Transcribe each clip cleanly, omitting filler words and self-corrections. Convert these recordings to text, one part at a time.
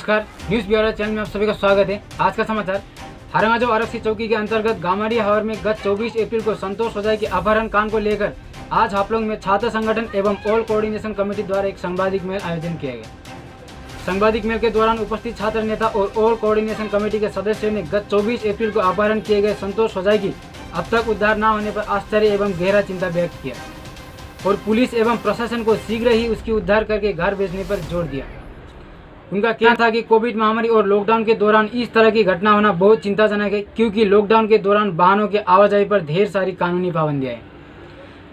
नमस्कार, news bureau channel में आप सभी का स्वागत है। आज का समाचार, हारंगाजो आरक्षी चौकी के अंतर्गत गामाडी हावर में गत 24 अप्रैल को संतोष होजाई के अपहरण कांड को लेकर आज हापलोंग में छात्र संगठन एवं ऑल कोऑर्डिनेशन कमेटी द्वारा एक सांबादिक मेल आयोजन किया गया। सांबादिक मेल के दौरान उपस्थित छात्र नेता और ऑल कोऑर्डिनेशन कमेटी के सदस्यों ने गत 24 अप्रैल को अपहरण किए गए संतोष होजाई की अब तक उद्धार न होने पर आश्चर्य एवं गहरा चिंता व्यक्त किया और पुलिस एवं प्रशासन को शीघ्र ही उसकी उद्धार करके घर भेजने पर जोर दिया। उनका कहना था कि कोविड महामारी और लॉकडाउन के दौरान इस तरह की घटना होना बहुत चिंताजनक है, क्योंकि लॉकडाउन के दौरान वाहनों के आवाजाही पर ढेर सारी कानूनी पाबंदियां हैं।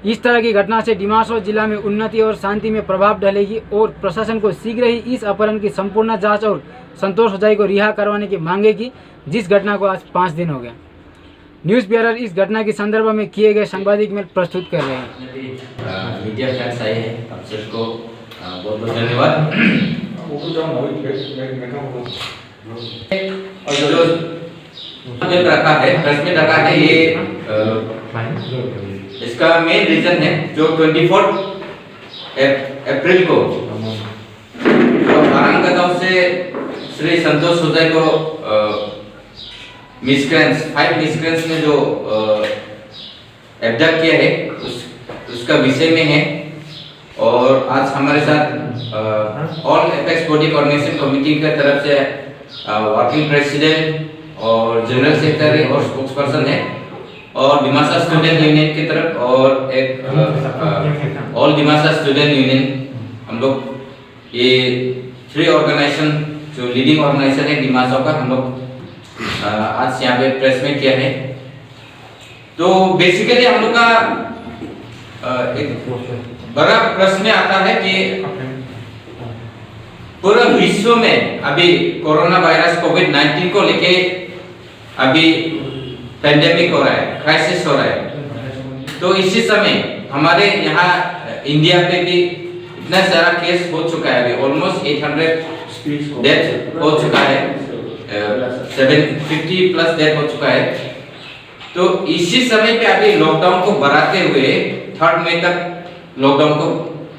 इस तरह की घटना से डिमासो जिला में उन्नति और शांति में प्रभाव डालेगी और प्रशासन को शीघ्र ही इस अपहरण की संपूर्ण जांच और संतोष होजाई को रिहा करवाने की मांगेगी, जिस घटना को आज 5 दिन हो गए। न्यूज़ ब्यूरो इस घटना के संदर्भ में किए गए सांबादिक मेल प्रस्तुत कर रहे हैं। मीडिया फ्रेंड्स आए हैं, आप सबको बहुत बहुत धन्यवाद। और जो रखा है प्रेस में रखा है, ये इसका मेन रीजन है जो 24 अप्रैल को हारंगागांव से श्री संतोष होजाई को 5 मिसक्रेंट्स ने जो एब्डक्ट किया है उसका विषय में है। और आज हमारे साथ all apex body coordination committee की तरफ से वर्किंग प्रेसिडेंट और जनरल सेक्रेटरी और स्पोक्सपर्सन है, और डिमासा स्टूडेंट यूनियन की तरफ और एक ऑल डिमासा स्टूडेंट यूनियन, हम लोग ये 3 ऑर्गेनाइजेशन जो लीडिंग ऑर्गेनाइजेशन है डिमासा का, हम लोग आज यहाँ पे प्रेस में किया है। तो बेसिकली हम लोग का एक बड़ा प्रश्न आता है कि पूरे विश्व में अभी कोरोना वायरस कोविड-19 को लेके अभी पेंडेमिक हो रहा है, क्राइसिस हो रहा है। तो इसी समय हमारे यहाँ इंडिया पे भी इतना सारा केस हो चुका है, अभी ऑलमोस्ट 800 डेथ हो चुका है, 750 प्लस डेथ हो चुका है। तो इसी समय पे अभी लॉकडाउन को बढ़ाते हुए 3 मई तक लॉकडाउन को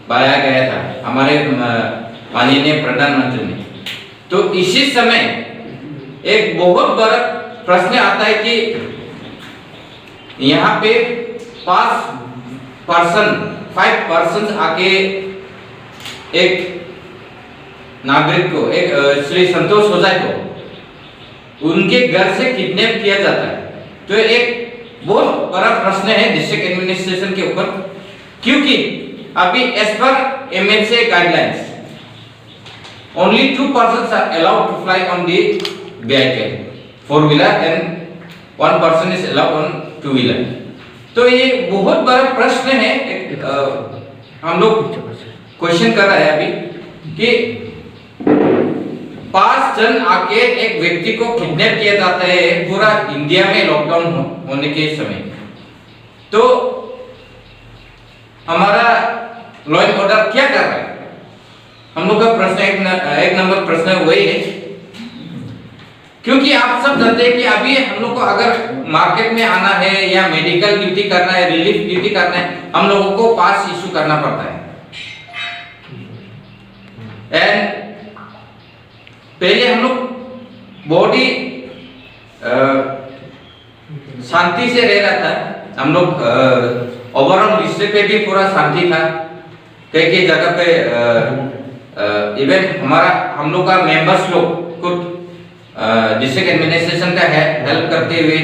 बढ़ाया गया था हमारे माननीय प्रधानमंत्री ने। तो इसी समय एक बहुत बड़ा प्रश्न आता है कि यहाँ पे 5 पर्सन आके एक नागरिक को, एक श्री संतोष होजाई को उनके घर से किडनैप किया जाता है। तो एक बहुत बड़ा प्रश्न है डिस्ट्रिक्ट एडमिनिस्ट्रेशन के ऊपर, क्योंकि अभी as per MNC guidelines only 2 persons are allowed to fly on the vehicle 4-wheeler and 1 person is allowed on 2-wheeler। तो ये बहुत बड़ा प्रश्न है। हम लोग क्वेश्चन कर रहे हैं अभी कि 5 जन आके एक व्यक्ति को किडनैप किया जाता है पूरा इंडिया में लॉकडाउन होने के समय। तो हमारा लॉ एंड ऑर्डर क्या कर रहा है? हम लोग का प्रश्न एक नंबर प्रश्न वही है, क्योंकि आप सब जानते हैं कि अभी हम लोग को अगर मार्केट में आना है या मेडिकल ड्यूटी करना है, रिलीफ ड्यूटी करना है, हम लोगों को पास इशू करना पड़ता है। एंड पहले हम लोग बॉडी शांति से रह रहा था, हम लोग ओवरऑल डिस्ट्रिक्ट पे भी पूरा शांति था। कई जगह पे इवन हम लोग का मेंबर्स लोग कुछ डिस्ट्रिक्ट एडमिनिस्ट्रेशन का हेल्प करते हुए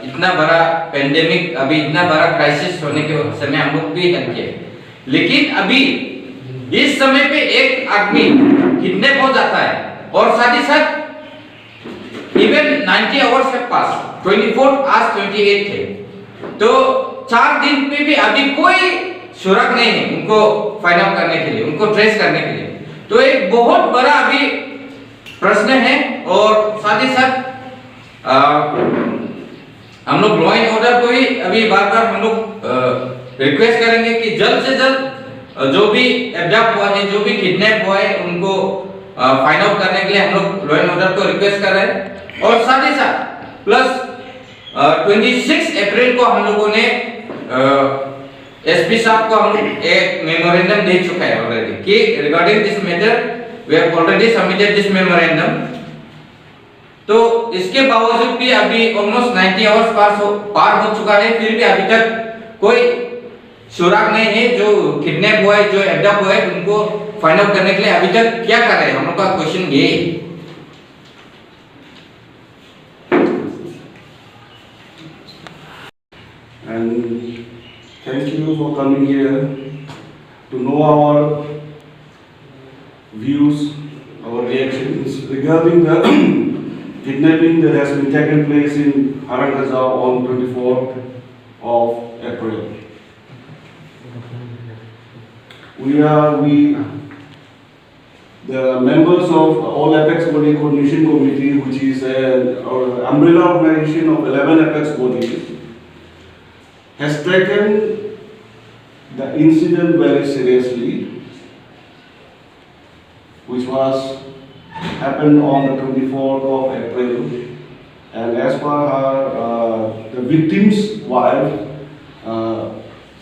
इतना बड़ा पेंडेमिक, अभी इतना बड़ा क्राइसिस होने के समय हम लोग भी हेल्प किए। लेकिन अभी इस समय पे एक आदमी किडनैप हो जाता है और साथ ही साथ इवन 90 आवर्स के पास 24 आज 28 थे, तो 4 दिन पे भी अभी कोई सुराग नहीं है उनको फाइंड आउट करने के लिए, उनको ट्रेस करने के लिए। तो एक बहुत बड़ा अभी प्रश्न है। और साथ ही साथ हम लोग लॉ एंड ऑर्डर को ही अभी बार-बार हम लोग रिक्वेस्ट करेंगे कि जल्द से जल्द जो भी एब्डक्ट हुआ है, जो भी किडनैप हुआ है, उनको फाइंड आउट करने के लिए हम लोग लॉ एंड ऑर्डर को रिक्वेस्ट कर रहे हैं। और साथ ही साथ प्लस 26 अप्रैल को हम लोगों ने एसपी साहब को हम एक मेमोरेंडम दे चुका है ऑलरेडी कि regarding this matter we have already submitted this memorandum. तो इसके बावजूद भी अभी ऑलमोस्ट 90 आवर्स पार हो चुका है, फिर भी अभी तक कोई सुराग नहीं है। जो किडनैप हुआ है, जो एडॉप्ट हुआ है, उनको फाइंड आउट करने के लिए अभी तक क्या कर रहे हैं, हम लोग का क्वेश्चन ये है। And thank you for coming here to know our views, our reactions regarding the kidnapping that has been taken place in Harangazao on 24th of April. The members of All Apex Body Coordination Committee, which is an umbrella organization of 11 Apex bodies, has taken the incident very seriously, which was happened on the 24th of April, and as per her, the victim's wife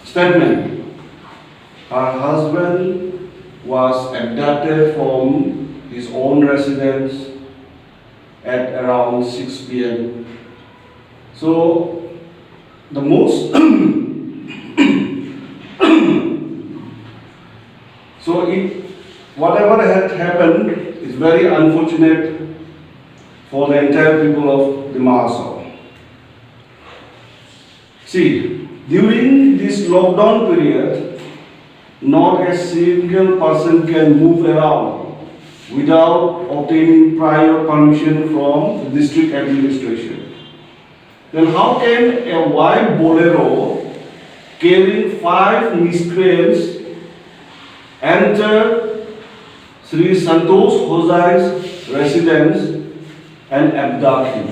statement, her husband was abducted from his own residence at around 6 p.m. So the most whatever had happened is very unfortunate for the entire people of the Mahasau. See, during this lockdown period, not a single person can move around without obtaining prior permission from the district administration. Then how can a white bolero carrying 5 miscreants enter Sri Santosh Hosai's residence and abduct him?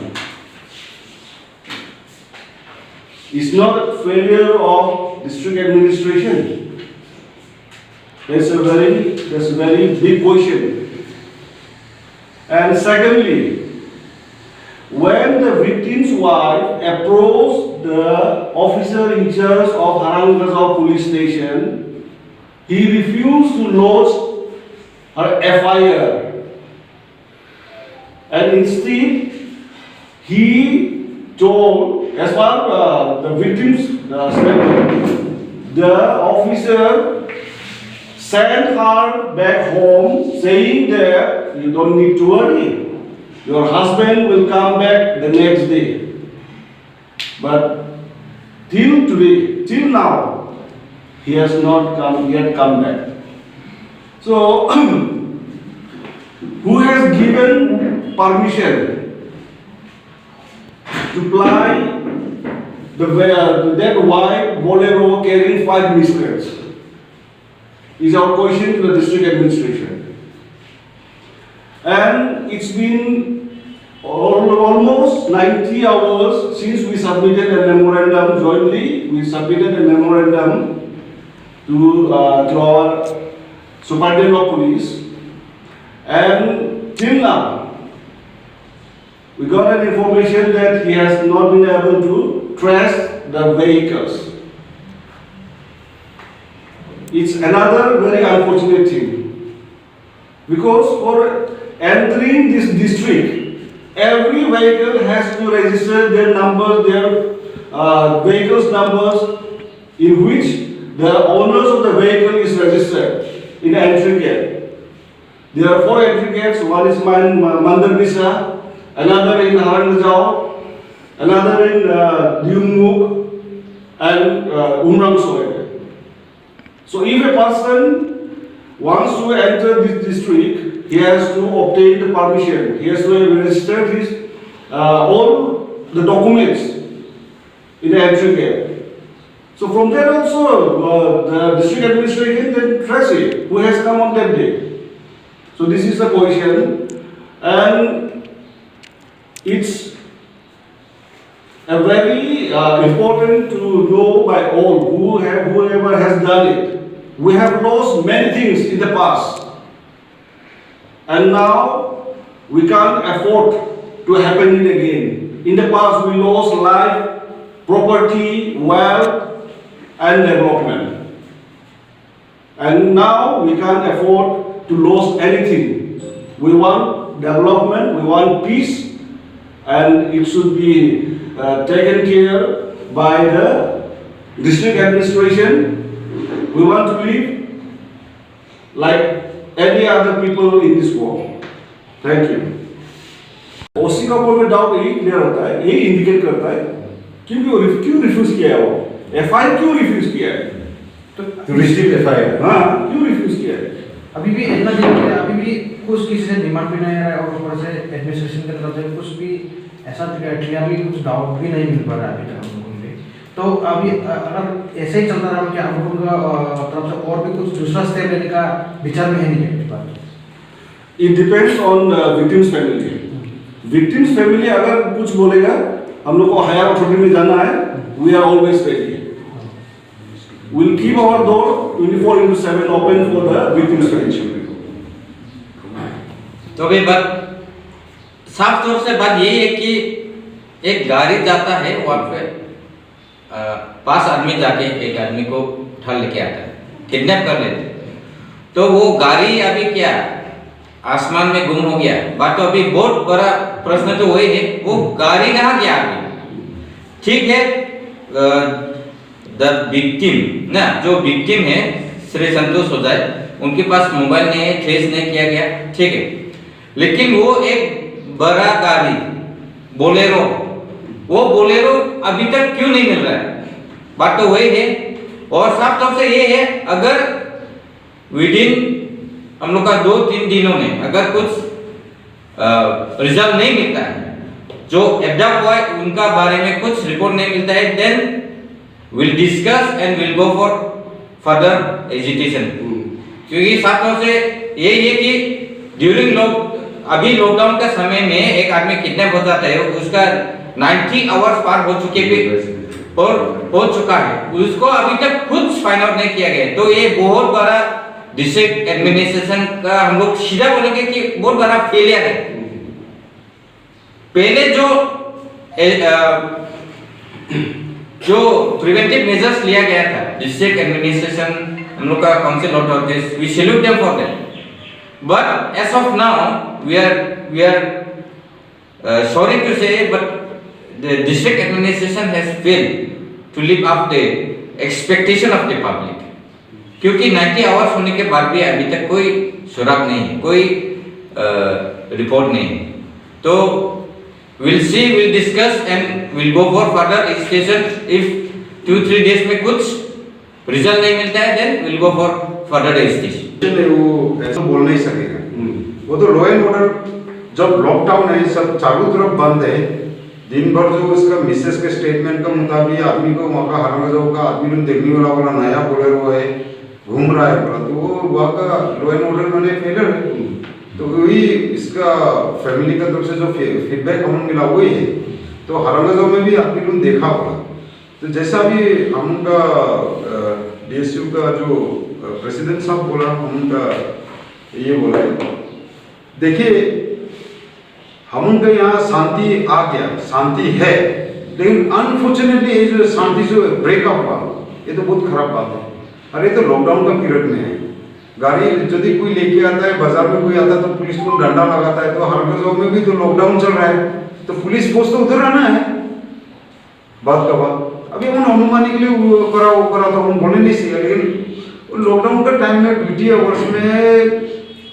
It's not a failure of district administration. That's a very big question. And secondly, when the victim's wife approached the officer in charge of Harangazao police station, he refused to lodge her FIR. And instead, he told, as per the victim's statement, the officer sent her back home saying that you don't need to worry. Your husband will come back the next day. But till today, till now, he has not come back. So, who has given permission to fly that white bolero carrying 5 miscreants? Is our question to the district administration. And it's been almost 90 hours since we submitted a memorandum jointly. We submitted a memorandum to our superintendent of police, and till now we got an information that he has not been able to trace the vehicles. It's another very unfortunate thing, because for entering this district, every vehicle has to register their numbers, their vehicle's numbers, in which the owners of the vehicle is registered in the entry gate. There are 4 entry gates. One is Mandarbisa, another in Harangazao, another in Diumuk, and Umrangsoe. So if a person wants to enter this district, he has to obtain the permission. He has to register his all the documents in the entry gate. So from there also, the district administration then trace it, who has come on that day. So this is the question, and it's a very important to know by all whoever has done it. We have lost many things in the past, and now we can't afford to happen it again. In the past, we lost life, property, wealth, and development, and now we can't afford to lose anything. We want development, we want peace, and it should be taken care by the district administration. We want to live like any other people in this world. Thank you. ओसी का ऊपर में doubt यही clear होता है, यही indicate करता है क्यों रिफ्यूज किया है वो, एफआईआर क्यों रिफ्यूज किया है, तो रिसीव एफआईआर हाँ क्यों रिफ्यूज किया है। अभी भी इतना दिन के अभी भी कुछ किसी से डिमांड भी नहीं आ रहा है और ऊपर से एडमिनिस्ट्रेशन की तरफ से कुछ भी ऐसा क्लियरली कुछ डाउट भी नहीं मिल पा रहा है अभी तक हम लोगों को। तो अभी अगर ऐसे ही चलता रहा कि हम लोगों का तरफ से और भी कुछ दूसरा स्टेप लेने का विचार में है नहीं है बात। It depends on victim's family. Victim's family अगर कुछ बोलेगा, हम लोग को हायर अथॉरिटी में जाना है, we are always ready. We'll keep our door 24/7 open for the victim's family. तो अभी बात साफ तौर से बात यही है कि एक गाड़ी जाता है वहाँ पे 5 आदमी जाके एक आदमी को उठा लेके आता है, किडनैप कर लेते हैं। तो वो गाड़ी अभी क्या आसमान में गुम हो गया। बात तो अभी बहुत बड़ा प्रश्न तो वही है, वो गाड़ी कहाँ गया अभी। ठीक है, द विक्टिम ना, जो विक्टिम है श्री संतोष सोजाई, उनके पास मोबाइल नहीं है, ट्रेस नहीं किया गया, ठीक है। लेकिन वो एक बड़ा गाड़ी बोलेरो, वो बोलेरो अभी तक क्यों नहीं मिल रहा है। बात तो वही है। और साफ तौर से ये है, अगर विदिन हम लोग का 2-3 दिनों में अगर कुछ रिजल्ट नहीं मिलता है, जो एबडक्ट हुआ है उनका बारे में कुछ रिपोर्ट नहीं मिलता है, then will discuss and will go for further agitation. क्योंकि साफ तौर से यही है कि ड्यूरिंग अभी लॉकडाउन का समय में एक आदमी किडनैप हो जाता है, उसका 90 आवर्स पार हो चुके और हो चुका है, उसको अभी तक कुछ फाइंड आउट नहीं किया गया। तो ये बहुत बड़ा डिस्ट्रिक्ट एडमिनिस्ट्रेशन का हम लोग सीधा बोलेंगे कि बहुत बड़ा फेलियर है। पहले जो प्रिवेंटिव मेजर्स लिया गया था डिस्ट्रिक्ट एडमिनिस्ट्रेशन, हम लोग का council authorities, we salute them for that. But as of now we are sorry to say, but the district administration has failed to live up the expectation of the public. क्योंकि 90 hours होने के बाद भी अभी तक कोई सुराग नहीं है, कोई रिपोर्ट नहीं है। तो we'll see, we'll discuss and we'll go for further education. If 2-3 days में कुछ रिजल्ट नहीं मिलता है, then we'll go for further education. वो ऐसा बोल नहीं सकेगा। वो तो लॉ एंड ऑर्डर, जब लॉकडाउन है, सब चारों तरफ बंद है, दिन भर जो उसका मिसेस के स्टेटमेंट के मुताबिक आदमी को वहाँ का हरमजाओ का आदमी लोग देखने वाला नया बोलेरो है, घूम रहा है पूरा, तो वो वहाँ का लॉ एंड ऑर्डर मैंने फेलियर है। तो वही इसका फैमिली का तरफ से जो फीडबैक हमें मिला वही है। तो हरमजाओ में भी आदमी लोग देखा होगा। तो जैसा भी हम उनका DSU का जो प्रेसिडेंट साहब बोला, हम उनका ये बोला, देखिए हम उनके यहाँ शांति आ गया, शांति है, लेकिन अनफॉर्चुनेटली ये जो शांति जो ब्रेकअप हुआ, ये तो बहुत खराब बात है। अरे तो लॉकडाउन का पीरियड में है, गाड़ी यदि कोई लेके आता है, बाजार में कोई आता है तो पुलिस को डंडा लगाता है। तो हर गाँव में भी तो लॉकडाउन चल रहा है, तो पुलिस फोर्स तो उधर रहना है। बात का बात अभी हम अनुमानी के लिए वो करा तो हम बोले नहीं सीखे, लेकिन लॉकडाउन का टाइम में ड्यूटी आवर्स में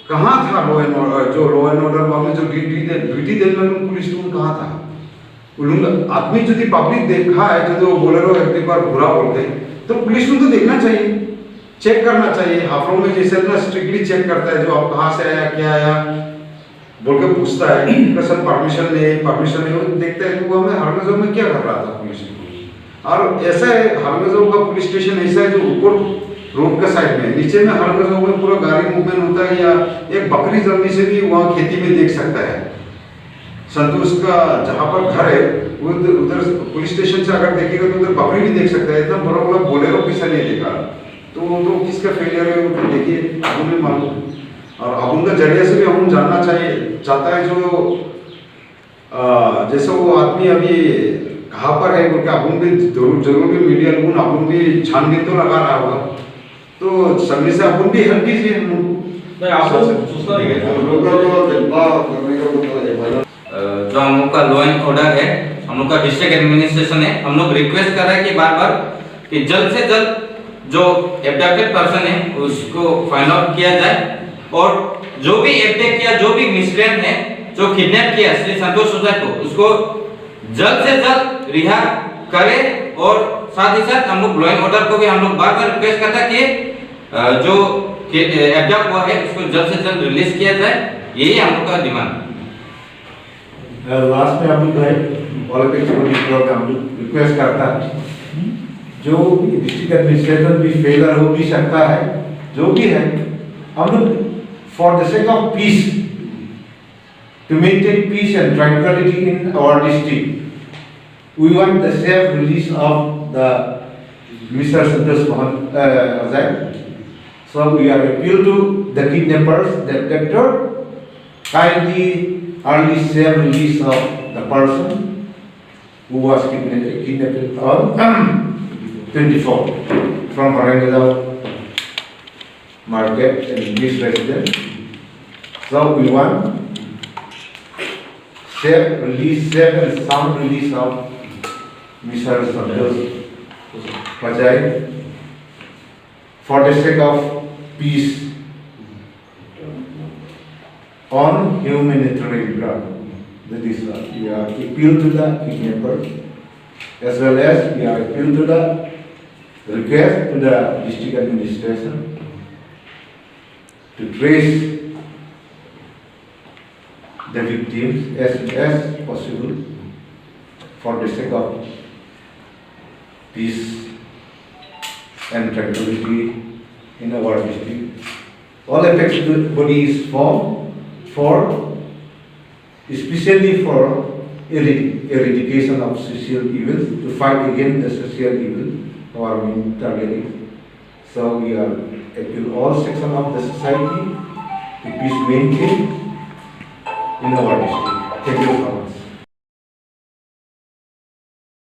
कहाँ था लॉ एंड ऑर्डर में जो ड्यूटी देने में पुलिस रूम कहाँ था। आदमी यदि पब्लिक देखा है जो बोलेरो एक बार बुरा बोलते तो पुलिस रूम तो देखना चाहिए, चेक करना चाहिए। हाफड़ों में जैसे ना स्ट्रिक्टली चेक करता है, जो आप कहाँ से आया क्या आया बोल के पूछता है, सर परमिशन नहीं देखते हैं। तो हमें हरगजों में क्या कर रहा था पुलिस। और ऐसा है हरगजों का पुलिस स्टेशन ऐसा है जो ऊपर रोड का साइड में, नीचे में हरगजों में पूरा गाड़ी मूवमेंट होता है, या एक बकरी जर्नी से भी वहाँ खेती में देख सकता है। संतोष का जहाँ पर घर है वो उधर पुलिस स्टेशन से अगर देखेगा तो उधर बकरी भी देख सकता है। इतना बड़ा बोलेरो किसी ने देखा, तो किसका फेलियर है वो देखिए हमें मालूम। और अब उनका जरिए से भी हम जानना चाहता है जो जैसे वो आदमी अभी कहाँ पर है, बोल के अपन भी जरूर भी मीडिया लोगों अपन भी छानबीन तो लगा रहा होगा, तो सभी से अपन भी हेल्प कीजिए। नहीं आप लोग सूचना नहीं है हम लोग का तो जनता करने का मतलब है भाई जो हम लोग का लॉ एंड ऑर्डर है, हम लोग का डिस्ट्रिक्ट एडमिनिस्ट्रेशन है, हम लोग रिक्वेस्ट कर रहे हैं कि बार बार कि जल्द से जल्द जो एब्डक्टेड पर्सन है उसको फाइंड आउट किया जाए और जो भी एब्डक्ट किया, जो भी मिसक्रेंट है, जो किडनैप किया श्री संतोष सुजाय को, उसको जल्द से जल्द रिहा करे और साथ ही साथ हम लोग लॉ एंड ऑर्डर को भी हम लोग बार बार रिक्वेस्ट करता है कि जो एब्डक्ट हुआ है उसको जल्द से जल्द रिलीज किया जाए। यही हम लोग का डिमांड। लास्ट में अभी भाई पॉलिटिक्स को हम रिक्वेस्ट करता है, जो डिस्ट्रिक्ट एडमिनिस्ट्रेशन भी फेलर हो भी सकता है, जो भी है, हम लोग for the sake of peace, to maintain peace and tranquillity in our district, we want the safe release of the mister Santosh Ajay. So we are appeal to the kidnappers, the abductor, kindly early safe release of the person who was kidnapped on 24 from Harangazao market and this resident. So we want safe release, safe and sound release of Mr. Santosh Pajai for the sake of peace on humanitarian ground. That is what we are appeal to the kidnappers, as well as we are appeal to the request to the district administration to trace the victims as soon as possible for the sake of peace and tranquility in our district. All affected bodies formed for, especially for eradication of social evils, to fight against the social evil, our main target is. So we are appeal all sections of the society to peace maintain in our district. Thank you for